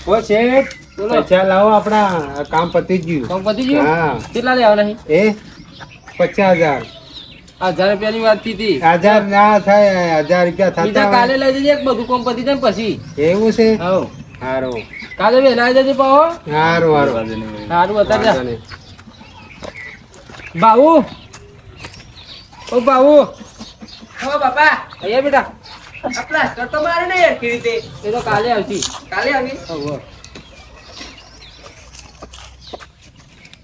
ઓ શેઠ પૈસા લાવો, આપણા કામ પતી ગયું. કામ પતી ગયું? હા. કેટલા લેવાના છે? એ 50,000. 1000 રૂપિયાની વાત થઈ હતી. 1000 ના થાય, 1000 રૂપિયા બીજા થતા કાલે લઈ જજે, બધું કામ પતી જાય ને પછી. એવું છે? હવ સારું કાલે વહેલા આવી જજે પાહો. સારું સારું અત્યારે બાબુ, ઓ બાબુ, હો બાપા, અહીંયા બેટા. આ પ્લાસ્ટર તો મારે નહીં યાર કેવી રીતે. એ તો કાલે આવતી. કાલે આવી. હવ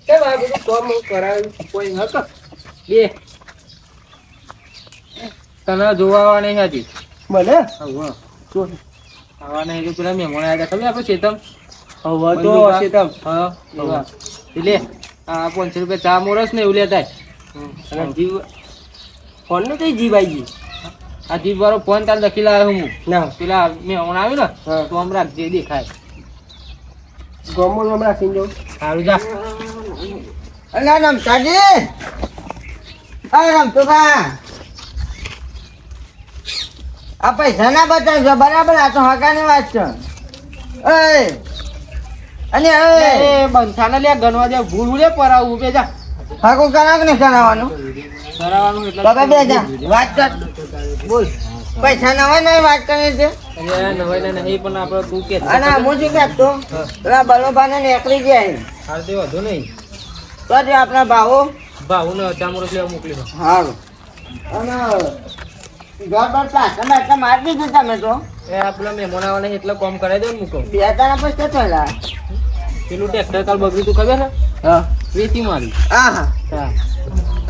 કે ભાઈ બધું કોમ કરાવ્યું કોઈ નતો. બે તને જોવા આવવાની હતી. મને હવ આવવાના એટલે પેલા મહેમાન આવ્યા હતા ખબર આપણે ચેતમ હવે તો બંદૂક શેતમ હા એવા. એટલે આ 500 રૂપિયા ચા મોરસ ને એવું લેતા અને જીવ ફોન નું કઈ જીવ આવી ગઈ. આ જીપ વાળો ફોન તાર લખી લાવ્યો હું ના પેલા મહેમાન આવ્યું ને હા. તો આમ રાખજે દેખાય. ગોમલ હમણાં રાખીને જાઉં. સારું જા. અલા રમતાજી, અરે રમતો બા, આ પૈસા ના બતાવજો બરાબર. આ તો હકાની વાત છે. અને એ બંથાને લે ગણવા દે ભૂલ લે પરાવું બે જા. હાકું કરાવ ને કરાવવાનું કરાવવાનું એટલે બાબા બે જા વાત કર. બોલ પૈસા નવા નવી વાત કરી છે. અરે નવાઈ ને નહીં પણ આપણે તું કે અને હું શું કહેતો, પેલા બલોભાને નીકળી ગયા હાલ તે વધુ નહીં તો જે આપણા ભાવો ભાવ ને ચા મોરસ લેવા મોકલી દો. સારું. અને ઘર પર પાછા મારી દીધું તમે તો. એ આ પેલા મહેમાન આવવાના એટલે કોમ કરાવી દો ને મૂકો. બે તારા પછી થયેલા. પેલું ટ્રેક્ટર કાલ બગડ્યું તું ખબર છે? હા વેચી મારી. હા હા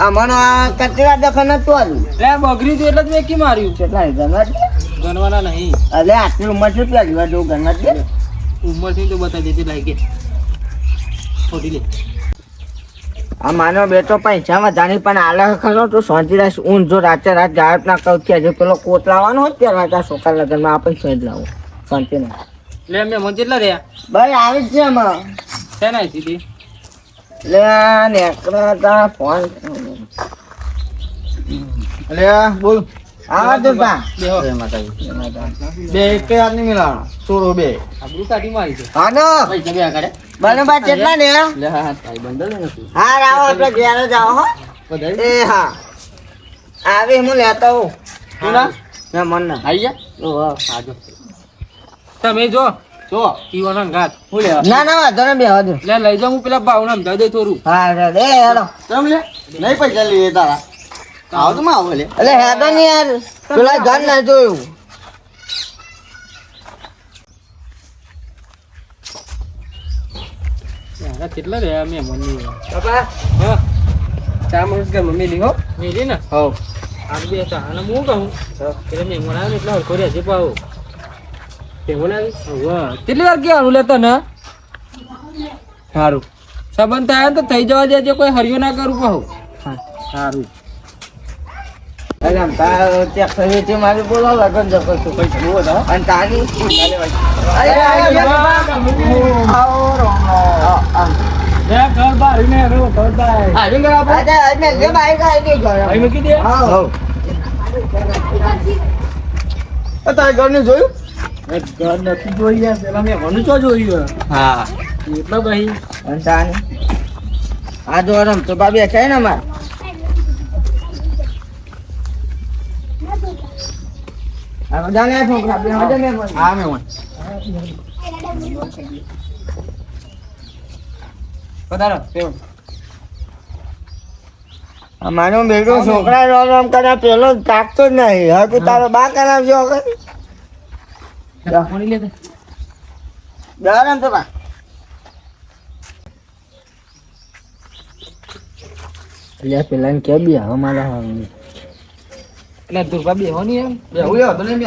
આ મને આ કચરા દખન નતું આવ્યું. એટલે બગડ્યું તું એટલે જ વેચી માર્યું. કેટલા ગણવા ગણવાના નહીં. અરે આટલી ઉંમર છે પેલા જોવા જેવું ગણવા દે. ઉંમર થી તો બતાવી દેતી લાગે થોડી લે. આ માનો બેટો પૈસા વધારે પણ આલે ખરો તો શાંતિ રાખ. ઊંઘ જો રાતે રાત ગાયબ ના કહું કે હજુ પેલો કોટ લાવવાનો હોય ત્યારે આ છોકરા લગ્નમાં આપણે શોધ લાવો શાંતિ ના. લે મહેમાન કેટલા રહ્યા? ભાઈ આવી જ છે એમાં. શેના સીધી લે નેકરા તા ફોન એટલે બોલ. આવા દો તા. બેહો. બે એક આદમી મિલાવાનો ચોરો બે. આબરૂ કાઢી મારી છે. હાનો પૈસા બે આગળ બનોબા કેટલા ને? લે હા તાઈ બંધલ નથી હા આવો આપણે ઘેર જ આવો હો. બધાય એ હા આવી હું લેતો હું. તું ના ના મન ના. આવી જા. ઓહો. આજો તમે જો જો પીવાનો ઘાત હું લે ના ના વાંધો ને બે વાંધો. લે લઈ જાઉં હું પેલા ભાવને સમજાવી દે થોડું. હા રે હેડો. ચમ લે નહીં પૈસા લઈએ તારા. આવ તો માં આવો લે. એટલે હેડો ને યાર પેલા ઘર ના જોયું. યાર કેટલા રહ્યા મહેમાન ની? બાપા હા ચા મસ્ત કે મમ્મી લીધો. મેલી ને હો આ બે હતા અને હું કહું એટલે મહેમાન આવે ને એટલે હરખો રહેજે પાહો. કેવું લાગે? વાહ કેટલી વાર કહેવાનું લેતા ને સારું. સંબંધ થાય ને તો થઈ જવા દેજો, કોઈ હરિયો ના કરું કહું. સારું અરે આમ તાર ત્યાં ખરી છે મારે બોલો લગન જતો છું પૈસા બહુ હતા અને તારી અરે આવો રોમો. ઘર બાર ને ઘર બાર આજે આજે જે બાઈક આવી ગઈ અહીં મૂકી દે. હા તારે ઘરને જોયું? ઘર નથી જોઈ યાર, પેલા મેં ભણું તો જોયું. હા એટલા ભાઈ અને તારી આ જો રમતો બાબી છે ને મારે. આ બધા ને છોકરા બે હજાર ને હા મેં હોય. પધારો કેવું? મારો બેટો છોકરા રોમ કરે પેલો તાકતો જ નહીં. હવે તારો બા કરાવજો હવે. પાણી લે દે. બેરમ તો બા લે પેલા ને કે બી હવે મારા એટલે દુર્ગા બેહો ની એમ બે હું લેવા તો નહીં બે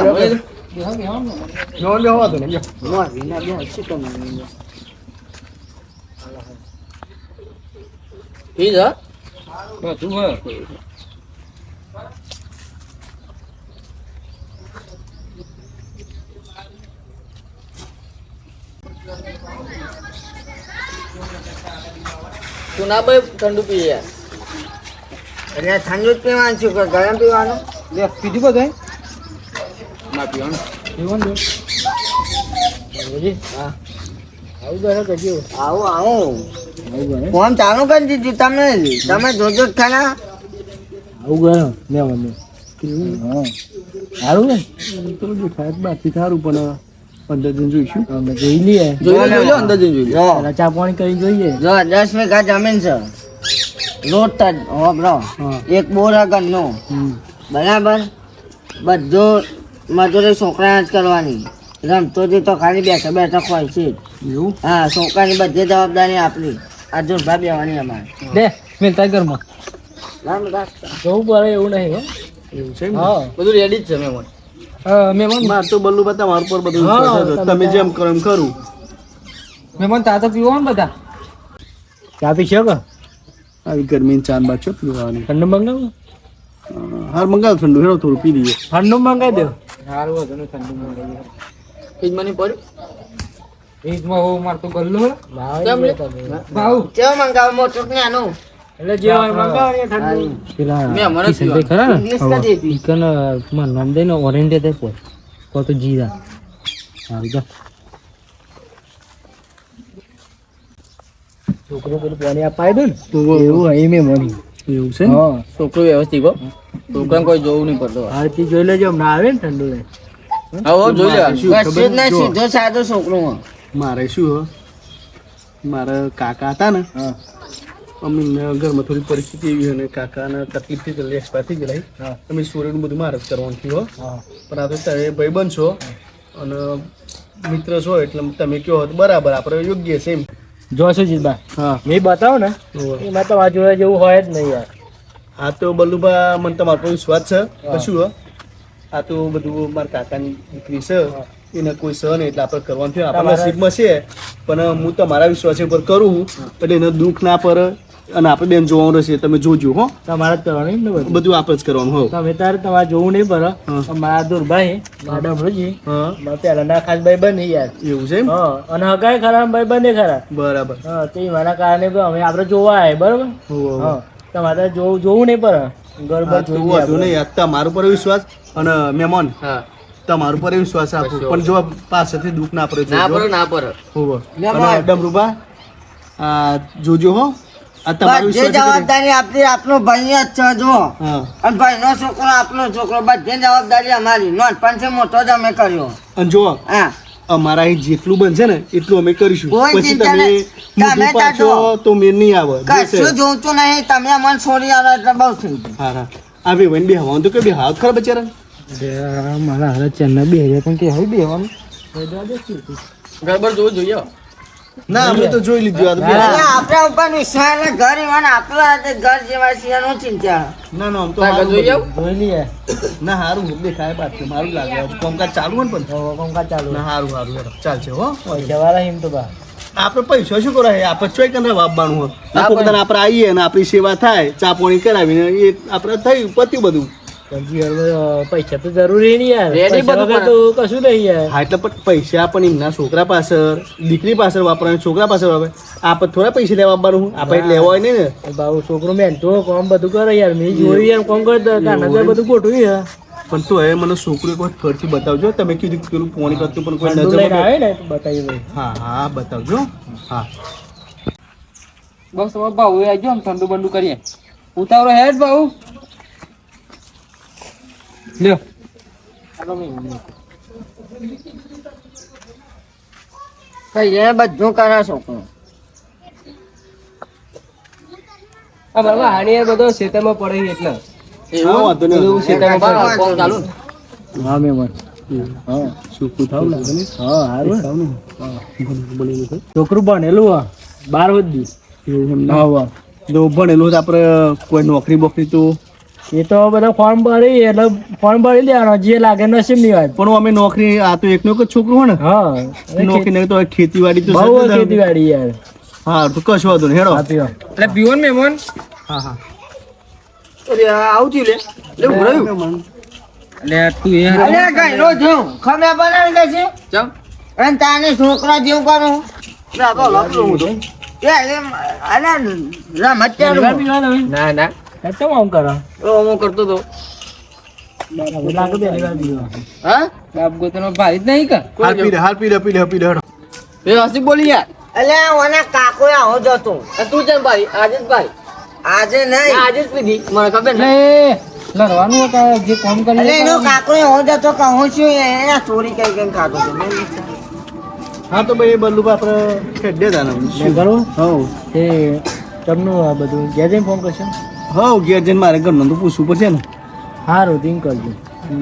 બેહો બેહો ને. નો લેવા તો નહીં. નો વિના બે શું તો મને ઠીક છે બધું હોય. તું ના ભાઈ ઠંડુ પી યાર. એટલે ઠંડુ જ પીવાનું છું કે ગરમ પીવાનું? લે પીધું બધું ના પીવાનું. પીવાનું હા આવું ફોન ચાલુ કરી દીધું તમે જોજો જ ખરા. સારું ને સારું પણ અંદર જઈને જોઈશું. અમે જોઈ લઈએ જોઈ લો અંદર જઈને જોઈ લો. જો ચા પાણી કરી જોઈએ. જો 10 વીઘા જમીન છે રોડ જ હોબળો એક બોર આગળનો બરાબર. બધું મજૂરી છોકરા જ કરવાની. રમતો જ તો ખાલી બેઠા બેઠા હોય છે. એવું હા છોકરાની બધી જવાબદારી આપણી. આ જોરભા બેવાની અમારે. દે મેલતા ઘરમાં જવું પડે એવું નહીં હો. એવું છે એમ ને? હા બધું રેડી જ છે મેમન. મહેમાન માર તો બલ્લુ બતા માર પર બધું હા, વિશ્વાસ હતો. તમે જેમ કરો એમ કરું. મહેમાન ચા તો પીવો ને બધા ચા પી શકો આવી ગરમી ચાન બાદ છો પીવાની. ઠંડુ મંગાવો હાર મંગાવ ઠંડુ હેડો થોડું પી લઈએ. ઠંડુ મંગાવી દો સારું હતું ને ઠંડુ મંગાવી ફ્રીજ માં નહીં પડ્યું. ફ્રીજમાં હું મારતું ગલ્લું કેમ લે? ભાવ કેવું મંગાવો મોટું કે નાનું? એટલે જે હોય મંગાવો ને ઠંડુ પેલા મેં મને જ કિશનભાઈ ખરા ને ઇંગ્લિશ માં જે પી. ઈકન માં નામ દઈને ઓરેન્જ દે પોત તો જીરા સારું જા છોકરો પેલું પાણી અપાય દો ને એવું અહીં મેં મળી એવું છે ને? હા છોકરું વ્યવસ્થિત હો. છોકરાને કોઈ જોવું નહીં પડતું. આરતી જોઈ લેજો હમણાં આવે ને ઠંડુ ને હા જોઈ લેવાનું. શું કશું જ ખબર નહીં, જો, સીધો સાદો છોકરો હો. મારે શું હો, મારા કાકા હતા ને હા અમે ઘરમાં થોડી પરિસ્થિતિ એવી હોય ને કાકાના તકલીફથી જલ્દી એક્સપાયર થઈ ગયેલા. હા તમે સોરીનું બધું મારે જ કરવાનું થયું હો. હા પણ આ તો તમે ભાઈબંધ છો અને મિત્ર છો એટલે તમે કહો તો બરાબર આપણે યોગ્ય છે એમ. જોશો જીતબા હા મેં બતાવો ને એમાં તો આ જોડે જેવું હોય જ નહીં યાર આ તો બલ્લુભા મને તમારો પર વિશ્વાસ છે. કશું હો, આ તો બધું મારા કાકાની દીકરી છે એને કોઈ સહ નહીં એટલે આપણે કરવાનું થયું. આપણા નસીબમાં છે પણ હું તમારા વિશ્વાસ ઉપર કરું એટલે એને દુઃખ ના પડે અને આપણે બેન જોવાનું રહેશે. તમે જોજો હો, તમારે જ કરવાનું એમ ને બધું બધું આપણે જ કરવાનું હો. તમે તારે તમારે જોવું નહીં પડે હા. મારા દુર્ભાઈ મારા ડમરુજી હા મારા પહેલાના ખાસ ભાઈ બની યાર એવું છે એમ? હા અને હગાય ખરા ભાઈ બંને ખરા બરાબર. હા તે મારા કારણે બી અમે આપણે જોવા આવે બરોબર હોવ, હોવ. હા તમારે જોવું નહીં પડે હા, ગરબા તો વાંધો નહીં. આ તમારું પર વિશ્વાસ અને મહેમાન હા તમારું પર વિશ્વાસ આપું પણ જો પાસેથી દુઃખ ના પડે ના જોજો. પડે ના પડે. હોવ. મહેમાન. અને ડમરુભા આ જોજો હો, આ તમારો બધી વિશ્વાસ છે કે- જવાબદારી આપણી આપણો ભાઈ જ છે જો. હા અને ભાઈનો છોકરો આપણો છોકરો બધી જવાબદારી અમારી. નાનપણ છે મોટો જ અમે કર્યો. અને જો હા અમારા અહીં જેટલું બનશે ને એટલું અમે કરીશું. કોઈ પછી ચિંતા તમે નહીં. મોઢું તમે પાડશો તાજો. તો મેળ નહીં આવે. કશું જોતું નહીં. તમે અમને છોડી આવો એટલે બહુ થઈ ગયું. હા હા આ વેવાઈને બે હવાનું તો કે બે હાથ ખરા બચારા. મારા હારે ચેન્નઈ બે હજાર પણ કે હવે બેવાનું ગરબડ જોવું જોઈએ. ના અમે તો જોઈ લીધું. આ તો બે એટલે આપણા ઉપર વિશ્વાસ એટલે ઘર એવા ને આપણા હાથે ઘર જેવા છે એનું ચિંતા. ના ના આમ તો આગળ હારું જોઈ બધું. આવ. જોઈ લઈએ ના હારું દેખાય બાદ છે. મારું લાગે હજુ કામકાજ ચાલુ હોય ને પણ કંકા ચાલુ ના હારું હારું હેડો ચાલશે હો. પૈસા વાળા એમ તો બા આપણે પૈસા શું કરાય આપણે ચોઈ કંદરા વાપવાનું હોય. આખો બધાને આપણે આવીએ ને આપણી સેવા થાય ચા પાણી કરાવીને એ આપણે થયું પત્યું બધું. સમજી હવે પૈસા તો જરૂરી નહીં યાર Ready પૈસા બધું વગર તો કશું નહીં યાર હા એટલે પણ પૈસા પણ એમના છોકરા પાછળ દીકરી પાછળ વાપરવાના છોકરા પાછળ વાપરે. આપણે થોડા પૈસા લેવા આપવાનું આપણે લેવા હોય નહીં ને. એ બાબુ છોકરો મહેનતો કામ બધું કરે યાર મેં જોયું યાર કામ કરતા કાના બધું ગોઠવ્યું યાર પણ તો હવે મને છોકરું એક વખત ફરથી બતાવજો. તમે કીધું કે પેલું પોણી કરતું પણ કોઈ ઠંડુ નજર લઈને માં આવે ને તો બતાવી દઉં હા હા બતાવજો. હા બસ હવે ભાવ આવજો આમ ઠંડુ બંડુ કરીએ ઉતાવળો હેડ ભાવ લ્યો કઈ એ બધું કરે છોકરો. આ બાબા હાની યાર બધો ખેતરમાં પડે એટલે હા, વાંધો નહીં. એવું છે. બરાબર, કોણ ચાલુ ને? હા મેમન હા શું થાવ લાગે ને? હા હારું થાવ ને? ભણેલું છે. છોકરું ભણેલું હા 12 સુધી એવું એમ ના. હા વાહ જો ભણેલું તો આપણે કોઈ નોકરી બોકરી તો એ તો બધા ફોર્મ ભરી એટલે ફોર્મ ભરી દેવાનો જે લાગે નસીબ ની વાત પણ અમે નોકરી આ તો એકનો એક જ છોકરો હોય ને હા નોકરી નહીં તો ખેતીવાડી તો બહુ છે જ. ખેતીવાડી યાર હા તો કશું વાંધો નહીં હેડો. હા પીવો એટલે પીવો ને મેમન હા હા અરે આવું થયું લે. લે હું રહ્યું. એટલે તું એ અરે કઈ નો જેવું ખમે બનાવી દેશે ચમ. અને તાને છોકરા જેવું કરું. ના તો લપડું હું તો. અરે રમત ચાલુ. ના ના. તો આમ કરો તો હું કરતો તો. લાગે બે વાર પીવો હા? બાપ ગોતનો ભાઈ જ નહીં કા હાલ પી લે હાલ પી લે પી લે પી લે હેડો. વ્યવસ્થિત બોલી યાર. એટલે ઓના કાકો આવો જ હતો. તું કેમ ભાઈ આજે જ ભાઈ આજે નહીં. આજે જ પીધી મને ખબર એટલે ને. લડવાનું કે જે કામ એટલે કરી એનો કાકો આવો જ હતો કે હું છું એને ચોરી કરી કરીને ખાતો હતો. હા તો ભાઈ બલ્લુબા આપણે ખેડે તાને કરું હવ એ તમને આ બધું ઘેર જઈને ફોન કરશે હવ ઘેર જઈને મારે ઘરનું તો પૂછવું પડશે ને. સારું રિંગ કરજો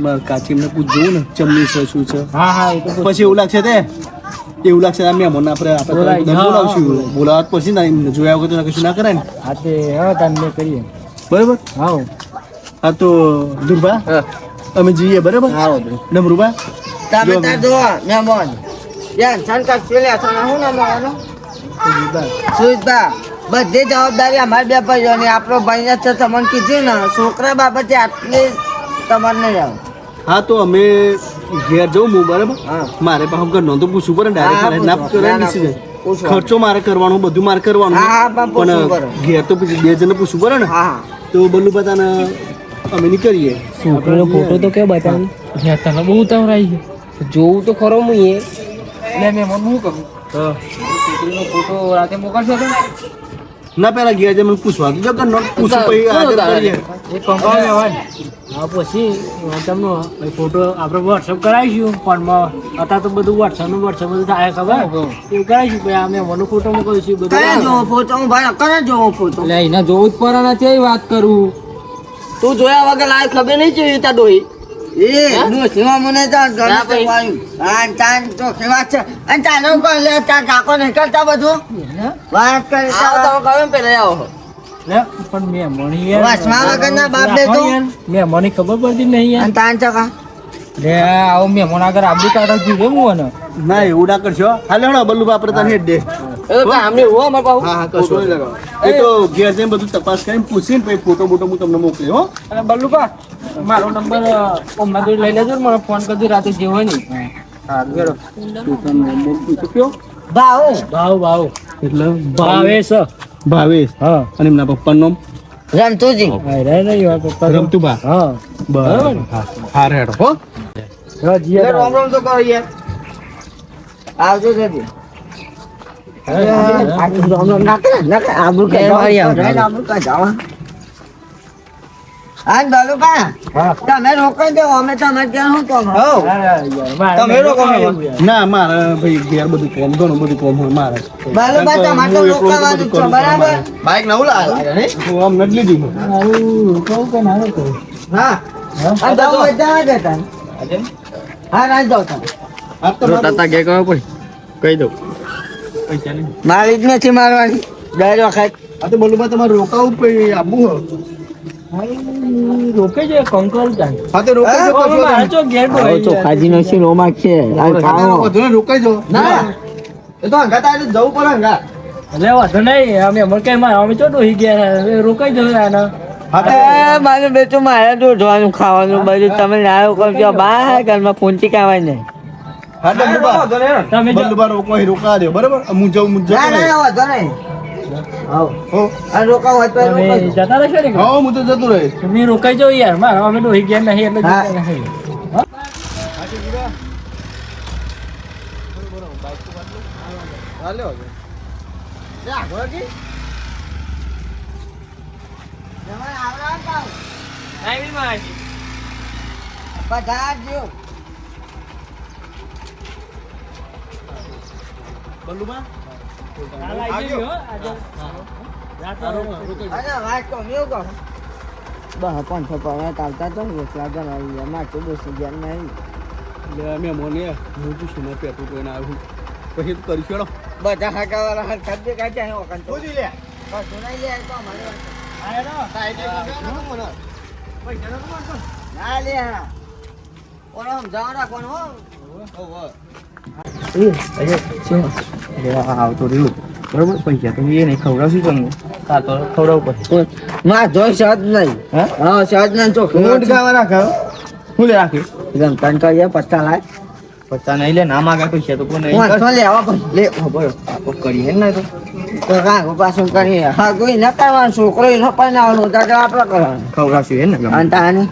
મારે કાચીમને પૂછવું ને ચમની છે શું છે. હા હા એ તો પછી એવું લાગશે એવું લાગશે આ મહેમાન આપણે બોલાય. બધા હા, બોલાવશું હા. બોલાવવા જ પડશે ને એમને જોયા વગર તો કશું ના કરાય ને. હા તે હવે તમને કરીએ બરાબર હા હા તો ધુરભા અમે જઈએ બરાબર ડમરુભા તમે તાર જો મહેમાન યાર સંકટ પેલે અસana હું નામ આવવાનો સુઈતા બધી જવાબદારી અમારી બે ભાઈઓની. આપણો ભાઈ છે તમને કીધું ને છોકરા બાબતે આટલી તમારે નહીં આવે. હા તો અમે ઘેર જવું હું બરાબર હા. મારે પાસે ઘરનો તો પૂછવું પડે ને હા, ડાયરેક્ટ ના પૂછવું. કરાય ના, ના, decision. પૂછવાનું. ખર્ચો મારે કરવાનો બધું મારે કરવાનું હા, હા, પણ પૂછવું પણ પડે. ઘેર તો પછી બે જણને પૂછવું પડે ને હા તો બલ્લુ બતાને અમે નીકળીએ. છોકરીનો ફોટો તો કે બતાવી તને બહુ ઉતાવળાઈ છે જોવું તો ખરો હું એ એટલે મેં મને શું કહું હા. છોકરીનો ફોટો રાતે મોકલશો તો ના પેલા ઘેર જઈને મને પૂછવા જો ઘરનો પૂછું પછી આગળ કરીએ. એક કંપાઉન્ડ લેવાય હા પછી તમને ફોટો આપણે વોટ્સઅપ કરાવીશું ફોનમાં અત્યારે તો બધું વોટ્સઅપ બધું થાય ખબર એવું કરાવીશું પછી અમે મને ફોટો મોકલીશું બધું કયા જોવો ફોટો હું ભાઈ કયા જોવો ફોટો એટલે એને જોવું જ પડે નથી વાત કરું તું જોયા વગર લાય ખબર નહીં છે તા ડોહી. એ ડોસીમાં મને તો ગમે ના તે ભાઈ. વાયું. હા તાન તો કેવા છે અને તાનો કોણ લે તાર કાકો નહીં કરતા બધું વાત કરી આવો તમે કહો એમ પેલા આવો. પણ મેં મણી વસમાં વગરના બાપ ને તો. મેં મને ખબર પડતી નહીં યાર અને તાન ચકા લે આવો મેં મને આગળ આબુ કાઢા કીધું હું અને ના એવું ના કરશો હાલે હણો બલ્લુ આપણે તને હેડ દે. એ તો કામ નહીં હો અમારે પાહુ. હા હા કશો એ તો ઘેર જઈને બધું તપાસ કરીને પૂછીને પછી ફોટો બોટો હું તમને મોકલી હો. અને બલ્લુપા મારો નંબર ઓમના જોડે લઈ લેજો ને મને ફોન કરજો રાતે જે હોય ને હા બેરો ભાવ ભાવ એટલે ભાવેશ ભાવેશ હા અને એમના પપ્પાનું નામ રમતુજી રે નહીં હોય પપ્પા રમતુભા. હા બરાબર હા રેડ હો. હા જી લે રોમ રોમ તો કરો યાર આવજો જતી રોમ રોમ ના કરે ના કરે આબુ કે આબુ કા જાવા આન બાલુબા તમે રોકાઈ દો અમે તમારે ત્યાં શું કામ તમે લોકો ના મારે ભાઈ ઘેર બધું કોમ ઘણું બધું કોમ હોય મારે. બાલુબા તમારે તો રોકાવાનું છે બરાબર બાઈક નવું લાવે ને. હું આમ નથી લીધી. કહું કે ના કહું હા આ જાવ બધા જતા હા રાજ જાવ તમે આ તો મારું- તાતા કે કહો પડી કહી દઉં. મારી જ નથી મારવાની દર વખત આ તો બોલું તમારે રોકાવું પછી આબુ હો. રોકે છે કંકલ જાય હા તો રોકાઈ જાઓ કશો મારે વાંધો તો ઘેર બોલાવી જાય. ખાજી નો શીરો માગશે નહીં. રોકાઈ જાઓ. ના એ તો હંગાત આજે જવું પડે હંગાત. એટલે વાંધો નહીં અમે અમર કઈ માં અમે ચો ડોહી ગયા હવે રોકાઈ જશે આના હા તો મારું બેટું મારે તો જોવાનું ખાવાનું બધું તમે લાવો કરજો બહાર ઘરમાં ફોનથી કાવાય નહીં હા તો બલ્લુબા. તમે જો બલ્લુબા રોકાઈ રોકા દે બરાબર હું જાઉં વાંધો નહીં હો આ રોકાવ હોય તો તમે રોકાજો. જતા રહેશો ને હા હું તો જતું રહે. તમે રોકાઈ જાઓ યાર મારે અમે ડોહી ગયા નહીં એટલે હા. જતા નહીં. પધારજો. બલ્લુબા કાલ આવી જજો, હો, આજે. જાતા રહો. અને વાત તો મેં કહું બસ પણ છોકરા ચાલતા તો રોટલા બનાવી એમાં તો બેસી ગયા નહીં એટલે મેં મોને હું તો શું પેટું કોઈને આવ્યું પછી તો કરીશું હેડો. બધા હકાવાળા હરકત બી કાઢ્યા હે વખત તો જોજી લે. કશું નહીં લે તો અમારી વાત ના લે હા ઓનો સમજાવો રાખવાનો હો આવતો રહ્યું બરોબર પૈસા તો એ નહીં ખવડાવશું તમને હા તો ખવડાવવું પડે. ના જોઈ સહજ નહીં હા સહજ નહીં તો ઊંટ ગાવા રાખ્યો. શું લે રાખી એકદમ તન કરીએ પત્તા લાય પૈસા નહીં લે ના માગા પૈસા તો કોઈ નહીં હું તો લેવા પણ લે ખબર આપો કરીએ ને તો તો કાંઈ પાછું કરીએ હા કોઈ ન કરવાનું છોકરો ન પણ આવવાનું તો આપણે કરવાનું ખવડાવશું હે ને અને તાની